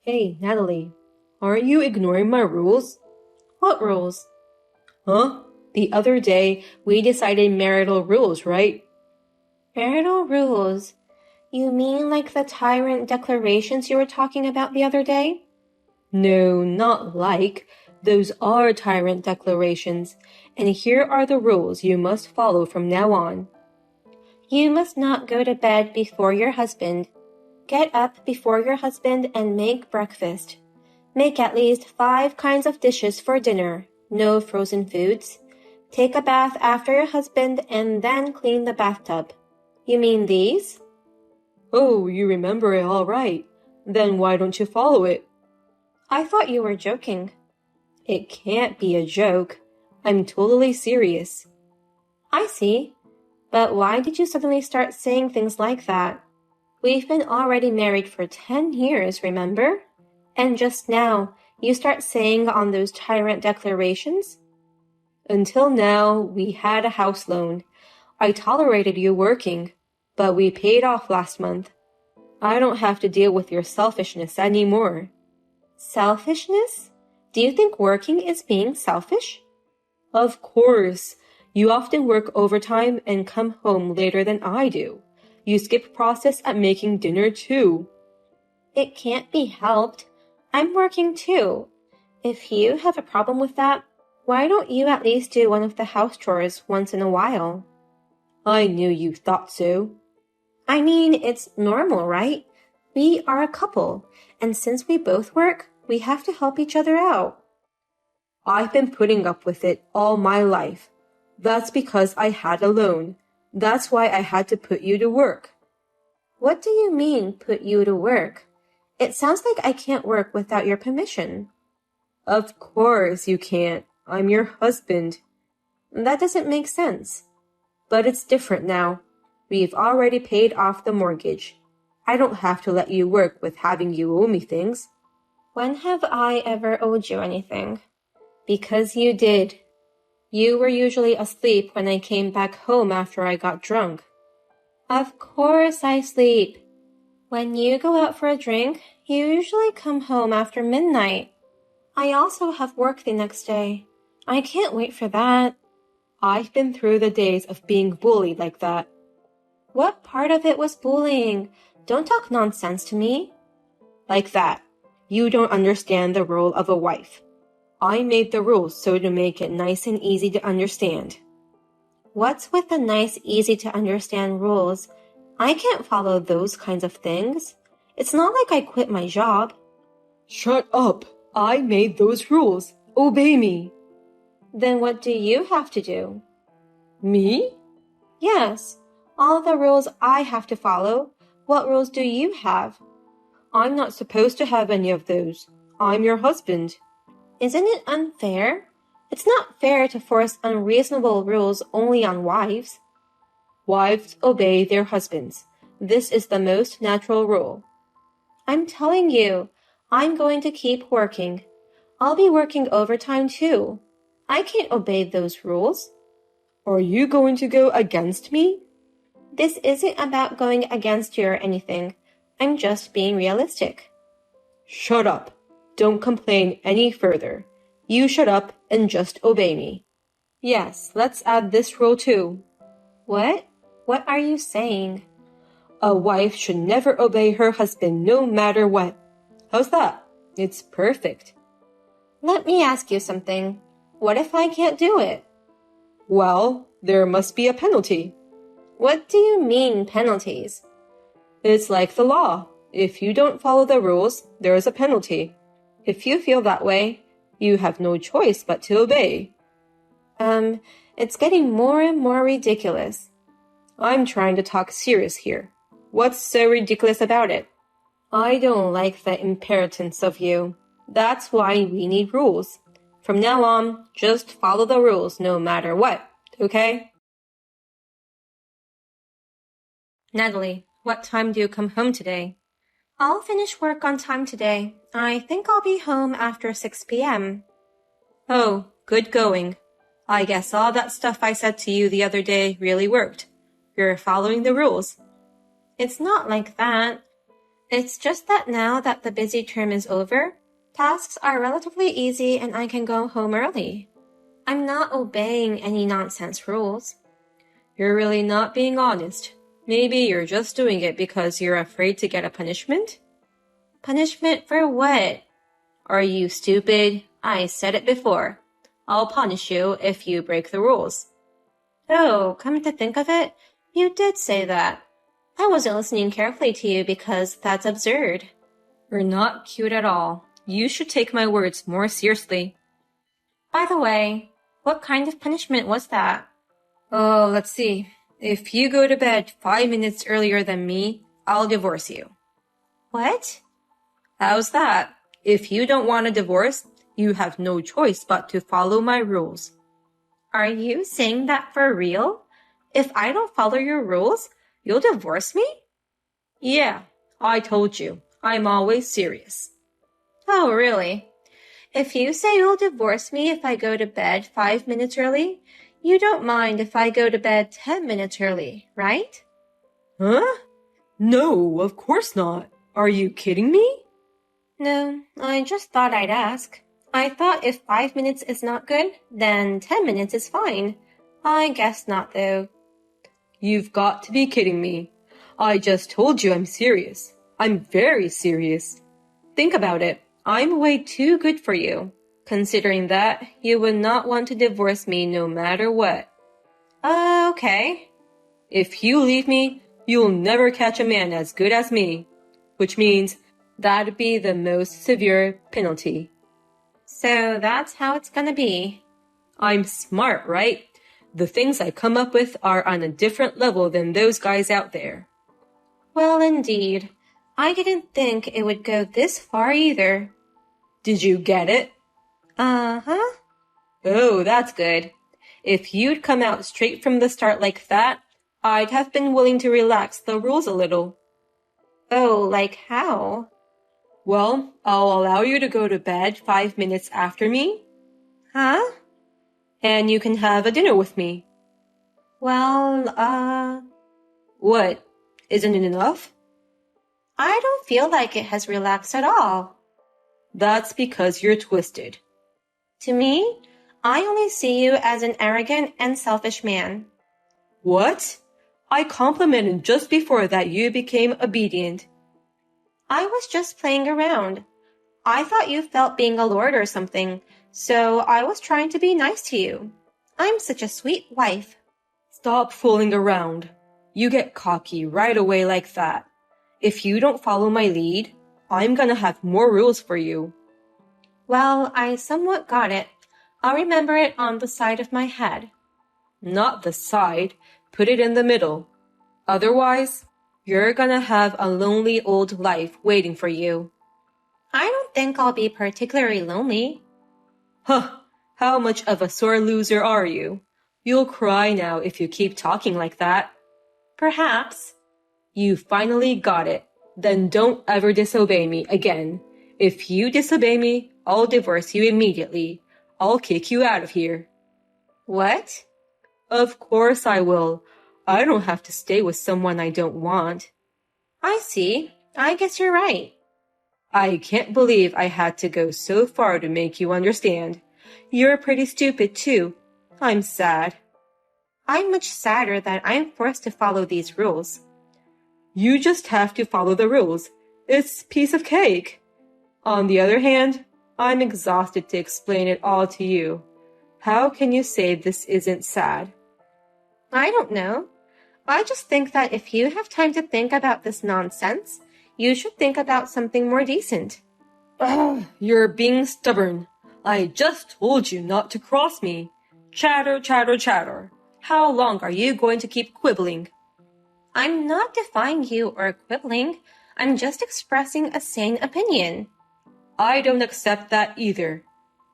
Hey, Natalie, aren't you ignoring my rules? What rules? Huh? The other day, we decided marital rules, right? Marital rules? You mean like the tyrant declarations you were talking about the other day? No, not like. Those are tyrant declarations, and here are the rules you must follow from now on. You must not go to bed before your husband. Get up before your husband and make breakfast. Make at least 5 kinds of dishes for dinner. No frozen foods. Take a bath after your husband and then clean the bathtub. You mean these? Oh, you remember it all right. Then why don't you follow it? I thought you were joking. It can't be a joke. I'm totally serious. I see. But why did you suddenly start saying things like that? We've been already married for 10 years, remember? And just now, you start saying on those tyrant declarations? Until now, we had a house loan. I tolerated you working, but we paid off last month. I don't have to deal with your selfishness anymore. Selfishness? Do you think working is being selfish? Of course. You often work overtime and come home later than I do. You skip process at making dinner too. It can't be helped. I'm working too. If you have a problem with that, why don't you at least do one of the house chores once in a while? I knew you thought so. I mean, it's normal, right? We are a couple, and since we both work, we have to help each other out. I've been putting up with it all my life. That's because I had a loan. That's why I had to put you to work. What do you mean, put you to work? It sounds like I can't work without your permission. Of course you can't. I'm your husband. That doesn't make sense. But it's different now. We've already paid off the mortgage. I don't have to let you work with having you owe me things. When have I ever owed you anything? Because you did. You were usually asleep when I came back home after I got drunk. Of course I sleep. When you go out for a drink, you usually come home after midnight. I also have work the next day. I can't wait for that. I've been through the days of being bullied like that. What part of it was bullying? Don't talk nonsense to me. Like that. You don't understand the role of a wife. I made the rules so to make it nice and easy to understand. What's with the nice, easy to understand rules? I can't follow those kinds of things. It's not like I quit my job. Shut up. I made those rules. Obey me. Then what do you have to do? Me? Yes. All the rules I have to follow. What rules do you have? I'm not supposed to have any of those. I'm your husband. Isn't it unfair? It's not fair to force unreasonable rules only on wives. Wives obey their husbands. This is the most natural rule. I'm telling you, I'm going to keep working. I'll be working overtime too. I can't obey those rules. Are you going to go against me? This isn't about going against you or anything. I'm just being realistic. Shut up. Don't complain any further. You shut up and just obey me. Yes, let's add this rule too. What? What are you saying? A wife should never obey her husband no matter what. How's that? It's perfect. Let me ask you something. What if I can't do it? Well, there must be a penalty. What do you mean, penalties? It's like the law. If you don't follow the rules, there is a penalty. If you feel that way, you have no choice but to obey. It's getting more and more ridiculous. I'm trying to talk serious here. What's so ridiculous about it? I don't like the impertinence of you. That's why we need rules. From now on, just follow the rules no matter what, okay? Natalie, what time do you come home today? I'll finish work on time today. I think I'll be home after 6 p.m. Oh, good going. I guess all that stuff I said to you the other day really worked. You're following the rules. It's not like that. It's just that now that the busy term is over, tasks are relatively easy and I can go home early. I'm not obeying any nonsense rules. You're really not being honest. Maybe you're just doing it because you're afraid to get a punishment? Punishment for what? Are you stupid? I said it before. I'll punish you if you break the rules. Oh, come to think of it, you did say that. I wasn't listening carefully to you because that's absurd. You're not cute at all. You should take my words more seriously. By the way, what kind of punishment was that? Oh, let's see. If you go to bed 5 minutes earlier than me, I'll divorce you. What? How's that? If you don't want a divorce, you have no choice but to follow my rules. Are you saying that for real? If I don't follow your rules, you'll divorce me? Yeah, I told you. I'm always serious. Oh, really? If you say you'll divorce me if I go to bed 5 minutes early, you don't mind if I go to bed 10 minutes early, right? Huh? No, of course not. Are you kidding me? No, I just thought I'd ask. I thought if 5 minutes is not good, then 10 minutes is fine. I guess not, though. You've got to be kidding me. I just told you I'm serious. I'm very serious. Think about it. I'm way too good for you. Considering that, you would not want to divorce me no matter what. Okay. If you leave me, you'll never catch a man as good as me. Which means that'd be the most severe penalty. So that's how it's gonna be. I'm smart, right? The things I come up with are on a different level than those guys out there. Well, indeed. I didn't think it would go this far either. Did you get it? Uh-huh. Oh, that's good. If you'd come out straight from the start like that, I'd have been willing to relax the rules a little. Oh, like how? Well, I'll allow you to go to bed 5 minutes after me. Huh? And you can have a dinner with me. Well, What? Isn't it enough? I don't feel like it has relaxed at all. That's because you're twisted. To me, I only see you as an arrogant and selfish man. What? I complimented just before that you became obedient. I was just playing around. I thought you felt being a lord or something, so I was trying to be nice to you. I'm such a sweet wife. Stop fooling around. You get cocky right away like that. If you don't follow my lead, I'm gonna have more rules for you. Well, I somewhat got it. I'll remember it on the side of my head. Not the side. Put it in the middle. Otherwise, you're gonna have a lonely old life waiting for you. I don't think I'll be particularly lonely. Huh. How much of a sore loser are you? You'll cry now if you keep talking like that. Perhaps. You finally got it. Then don't ever disobey me again. If you disobey me, I'll divorce you immediately. I'll kick you out of here. What? Of course I will. I don't have to stay with someone I don't want. I see. I guess you're right. I can't believe I had to go so far to make you understand. You're pretty stupid too. I'm sad. I'm much sadder that I'm forced to follow these rules. You just have to follow the rules. It's piece of cake. On the other hand, I'm exhausted to explain it all to you. How can you say this isn't sad? I don't know. I just think that if you have time to think about this nonsense, you should think about something more decent. Ugh, you're being stubborn. I just told you not to cross me. Chatter, chatter, chatter. How long are you going to keep quibbling? I'm not defying you or quibbling. I'm just expressing a sane opinion. I don't accept that either.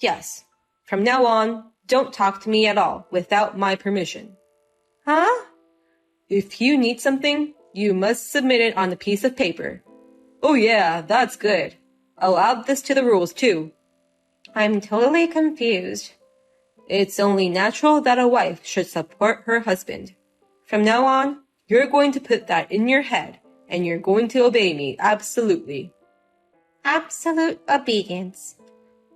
Yes, from now on, don't talk to me at all without my permission. Huh? If you need something, you must submit it on a piece of paper. Oh yeah, that's good. I'll add this to the rules too. I'm totally confused. It's only natural that a wife should support her husband. From now on, you're going to put that in your head and you're going to obey me, absolutely. Absolute obedience.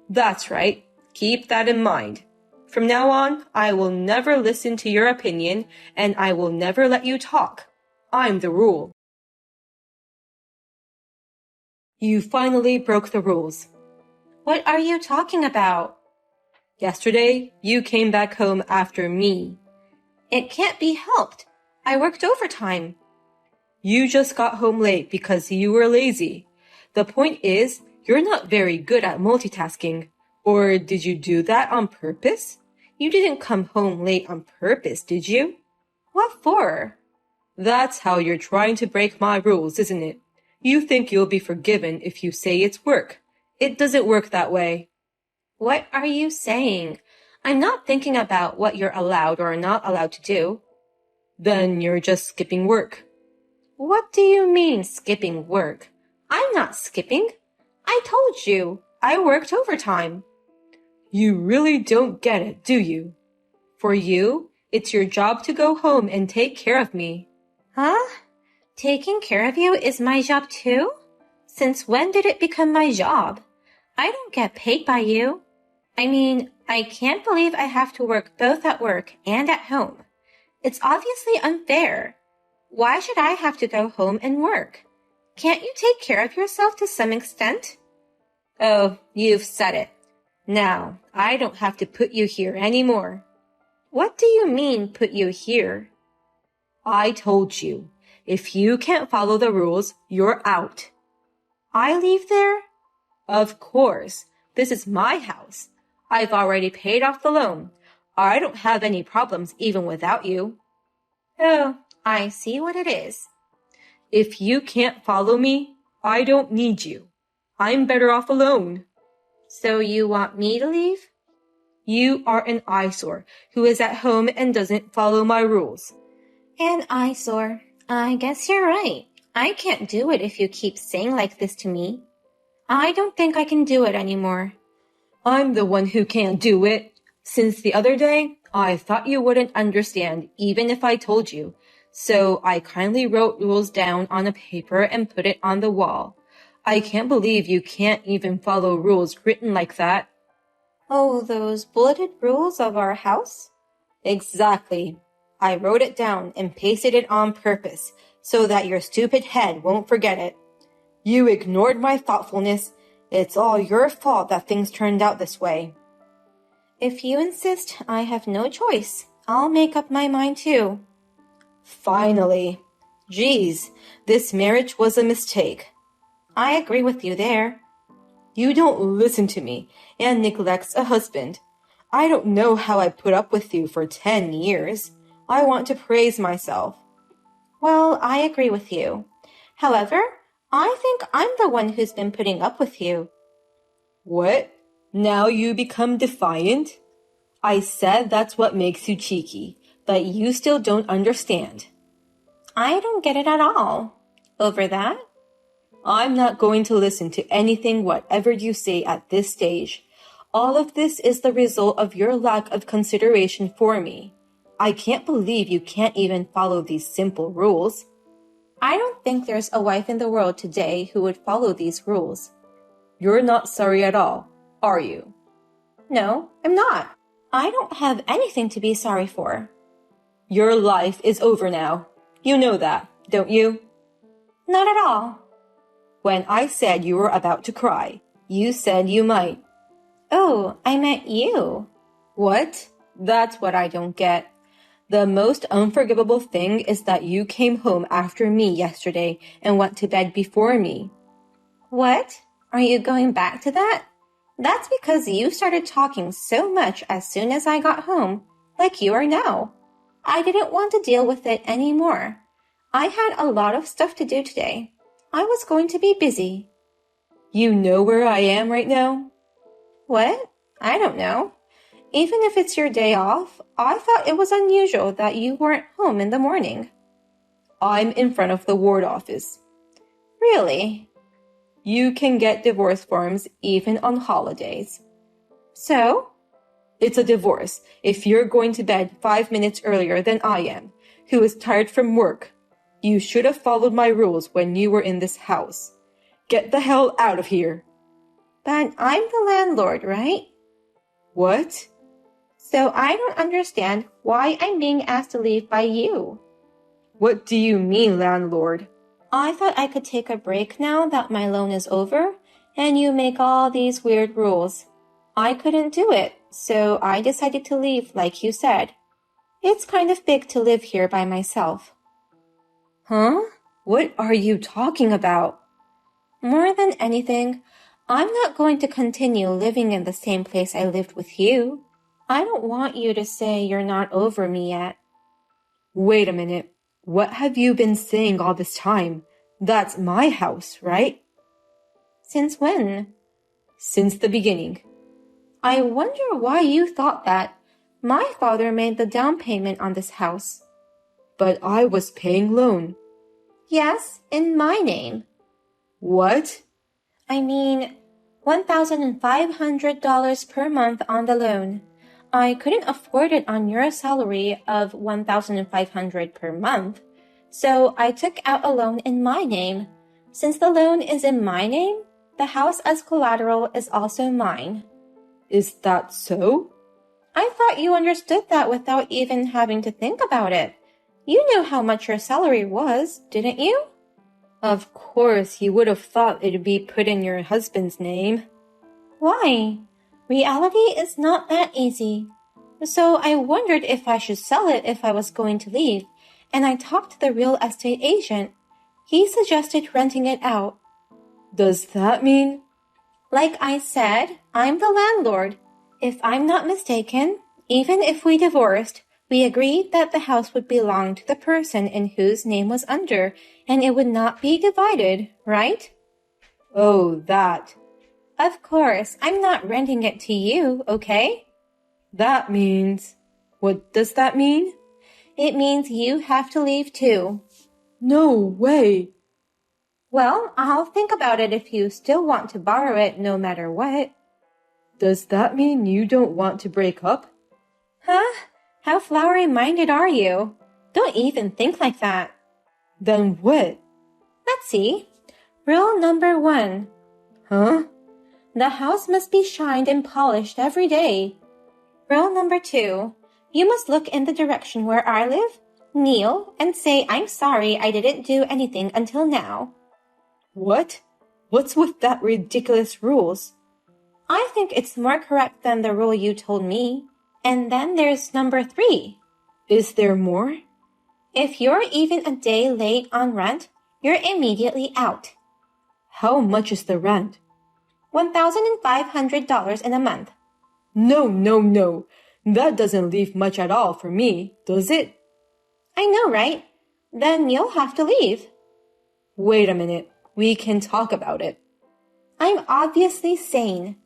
That's right. Keep that in mind. From now on, I will never listen to your opinion, and I will never let you talk. I'm the rule. You finally broke the rules. What are you talking about? Yesterday, you came back home after me. It can't be helped. I worked overtime. You just got home late because you were lazy. The point is, you're not very good at multitasking. Or did you do that on purpose? You didn't come home late on purpose, did you? What for? That's how you're trying to break my rules, isn't it? You think you'll be forgiven if you say it's work. It doesn't work that way. What are you saying? I'm not thinking about what you're allowed or not allowed to do. Then you're just skipping work. What do you mean, skipping work? I'm not skipping. I told you, I worked overtime. You really don't get it, do you? For you, it's your job to go home and take care of me. Huh? Taking care of you is my job too? Since when did it become my job? I don't get paid by you. I mean, I can't believe I have to work both at work and at home. It's obviously unfair. Why should I have to go home and work? Can't you take care of yourself to some extent? Oh, you've said it. Now, I don't have to put you here anymore. What do you mean, put you here? I told you, if you can't follow the rules, you're out. I leave there? Of course. This is my house. I've already paid off the loan. I don't have any problems even without you. Oh, I see what it is. If you can't follow me, I don't need you. I'm better off alone. So you want me to leave? You are an eyesore who is at home and doesn't follow my rules. An eyesore. I guess you're right. I can't do it if you keep saying like this to me. I don't think I can do it anymore. I'm the one who can't do it. Since the other day, I thought you wouldn't understand even if I told you. So I kindly wrote rules down on a paper and put it on the wall. I can't believe you can't even follow rules written like that. Oh, those bulleted rules of our house? Exactly. I wrote it down and pasted it on purpose so that your stupid head won't forget it. You ignored my thoughtfulness. It's all your fault that things turned out this way. If you insist, I have no choice. I'll make up my mind too. Finally. Geez, this marriage was a mistake. I agree with you there. You don't listen to me and neglects a husband. I don't know how I put up with you for 10 years. I want to praise myself. Well, I agree with you. However, I think I'm the one who's been putting up with you. What? Now you become defiant? I said that's what makes you cheeky, but you still don't understand. I don't get it at all. Over that? I'm not going to listen to anything whatever you say at this stage. All of this is the result of your lack of consideration for me. I can't believe you can't even follow these simple rules. I don't think there's a wife in the world today who would follow these rules. You're not sorry at all, are you? No, I'm not. I don't have anything to be sorry for. Your life is over now. You know that, don't you? Not at all. When I said you were about to cry, you said you might. Oh, I meant you. What? That's what I don't get. The most unforgivable thing is that you came home after me yesterday and went to bed before me. What? Are you going back to that? That's because you started talking so much as soon as I got home, like you are now. I didn't want to deal with it anymore. I had a lot of stuff to do today. I was going to be busy. You know where I am right now? What? I don't know. Even if it's your day off, I thought it was unusual that you weren't home in the morning. I'm in front of the ward office. Really? You can get divorce forms even on holidays. So? It's a divorce if you're going to bed 5 minutes earlier than I am, who is tired from work. You should have followed my rules when you were in this house. Get the hell out of here. But I'm the landlord, right? What? So I don't understand why I'm being asked to leave by you. What do you mean, landlord? I thought I could take a break now that my loan is over, and you make all these weird rules. I couldn't do it, so I decided to leave like you said. It's kind of big to live here by myself. Huh? What are you talking about? More than anything, I'm not going to continue living in the same place I lived with you. I don't want you to say you're not over me yet. Wait a minute. What have you been saying all this time? That's my house, right? Since when? Since the beginning. I wonder why you thought that. My father made the down payment on this house. But I was paying loan. Yes, in my name. What? I mean, $1,500 per month on the loan. I couldn't afford it on your salary of $1,500 per month, so I took out a loan in my name. Since the loan is in my name, the house as collateral is also mine. Is that so? I thought you understood that without even having to think about it. You knew how much your salary was, didn't you? Of course, you would have thought it'd be put in your husband's name. Why? Reality is not that easy. So I wondered if I should sell it if I was going to leave, and I talked to the real estate agent. He suggested renting it out. Does that mean? Like I said, I'm the landlord. If I'm not mistaken, even if we divorced, we agreed that the house would belong to the person in whose name was under, and it would not be divided, right? Oh, that. Of course, I'm not renting it to you, okay? That means... What does that mean? It means you have to leave too. No way. Well, I'll think about it if you still want to borrow it no matter what. Does that mean you don't want to break up? Huh? How flowery-minded are you? Don't even think like that. Then what? Let's see. Rule number 1. Huh? The house must be shined and polished every day. Rule number 2. You must look in the direction where I live, kneel, and say I'm sorry I didn't do anything until now. What? What's with that ridiculous rules? I think it's more correct than the rule you told me. And then there's number 3. Is there more? If you're even a day late on rent, you're immediately out. How much is the rent? $1,500 in a month. No. That doesn't leave much at all for me, does it? I know, right? Then you'll have to leave. Wait a minute. We can talk about it. I'm obviously sane.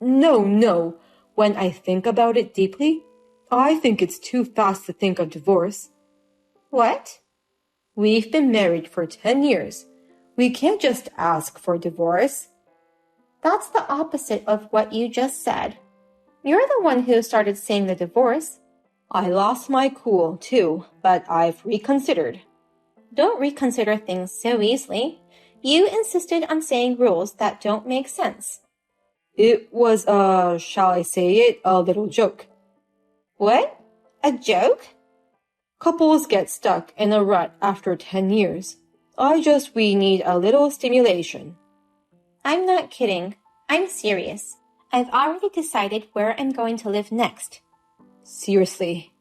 No. When I think about it deeply, I think it's too fast to think of divorce. What? We've been married for 10 years. We can't just ask for divorce. That's the opposite of what you just said. You're the one who started saying the divorce. I lost my cool, too, but I've reconsidered. Don't reconsider things so easily. You insisted on saying rules that don't make sense. It was shall I say it, a little joke. What? A joke? Couples get stuck in a rut after 10 years. We need a little stimulation. I'm not kidding. I'm serious. I've already decided where I'm going to live next. Seriously?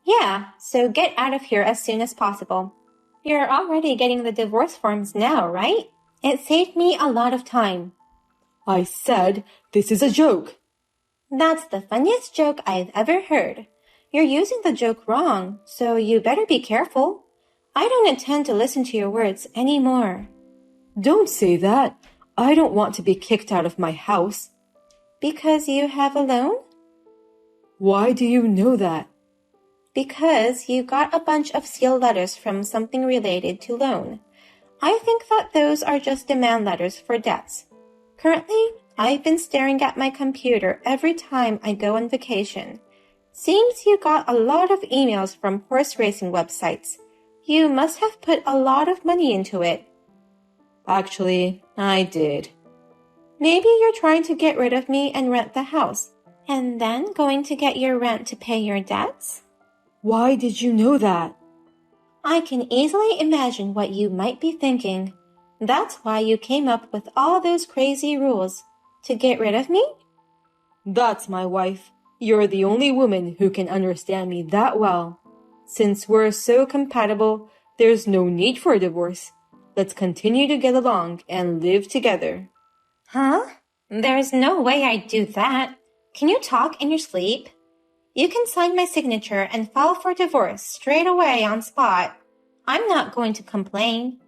Yeah, so get out of here as soon as possible. You're already getting the divorce forms now, right? It saved me a lot of time. I said this is a joke. That's the funniest joke I've ever heard. You're using the joke wrong, so you better be careful. I don't intend to listen to your words anymore. Don't say that. I don't want to be kicked out of my house. Because you have a loan? Why do you know that? Because you got a bunch of sealed letters from something related to loan. I think that those are just demand letters for debts. Currently, I've been staring at my computer every time I go on vacation. Seems you got a lot of emails from horse racing websites. You must have put a lot of money into it. Actually, I did. Maybe you're trying to get rid of me and rent the house, and then going to get your rent to pay your debts? Why did you know that? I can easily imagine what you might be thinking. That's why you came up with all those crazy rules. To get rid of me? That's my wife. You're the only woman who can understand me that well. Since we're so compatible, there's no need for a divorce. Let's continue to get along and live together. Huh? There's no way I'd do that. Can you talk in your sleep? You can sign my signature and file for divorce straight away on spot. I'm not going to complain.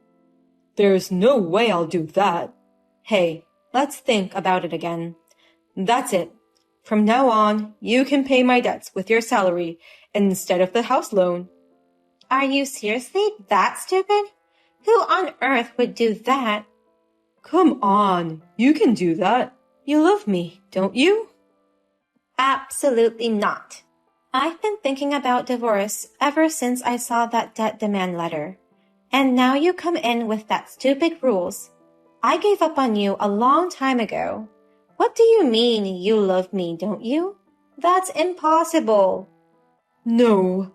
There's no way I'll do that. Hey, let's think about it again. That's it. From now on, you can pay my debts with your salary instead of the house loan. Are you seriously that stupid? Who on earth would do that? Come on, you can do that. You love me, don't you? Absolutely not. I've been thinking about divorce ever since I saw that debt demand letter. And now you come in with that stupid rules. I gave up on you a long time ago. What do you mean you love me, don't you? That's impossible. No.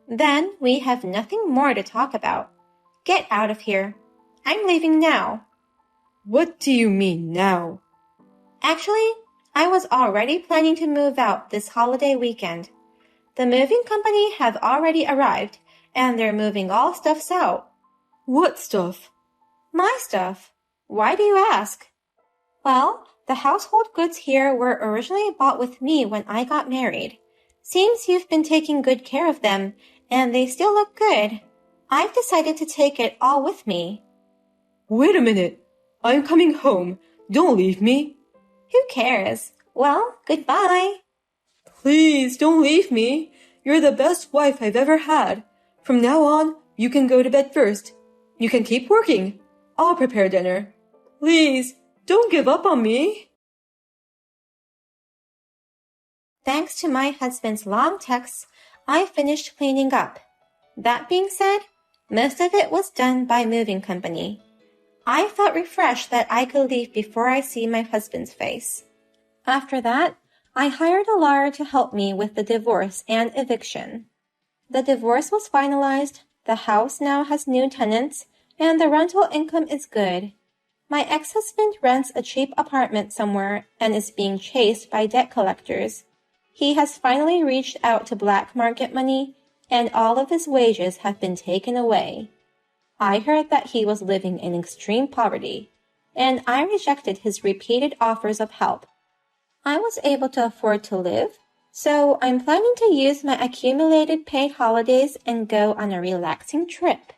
Then we have nothing more to talk about. Get out of here. I'm leaving now. What do you mean now? Actually, I was already planning to move out this holiday weekend. The moving company have already arrived, and they're moving all stuffs out. What stuff? My stuff. Why do you ask? Well, the household goods here were originally bought with me when I got married. Seems you've been taking good care of them, and they still look good. I've decided to take it all with me. Wait a minute. I'm coming home. Don't leave me. Who cares? Well, goodbye. Please don't leave me. You're the best wife I've ever had. From now on, you can go to bed first. You can keep working. I'll prepare dinner. Please, don't give up on me. Thanks to my husband's long texts, I finished cleaning up. That being said, most of it was done by moving company. I felt refreshed that I could leave before I see my husband's face. After that, I hired a lawyer to help me with the divorce and eviction. The divorce was finalized, the house now has new tenants, and the rental income is good. My ex-husband rents a cheap apartment somewhere and is being chased by debt collectors. He has finally reached out to black market money, and all of his wages have been taken away. I heard that he was living in extreme poverty, and I rejected his repeated offers of help. I was able to afford to live, so I'm planning to use my accumulated paid holidays and go on a relaxing trip.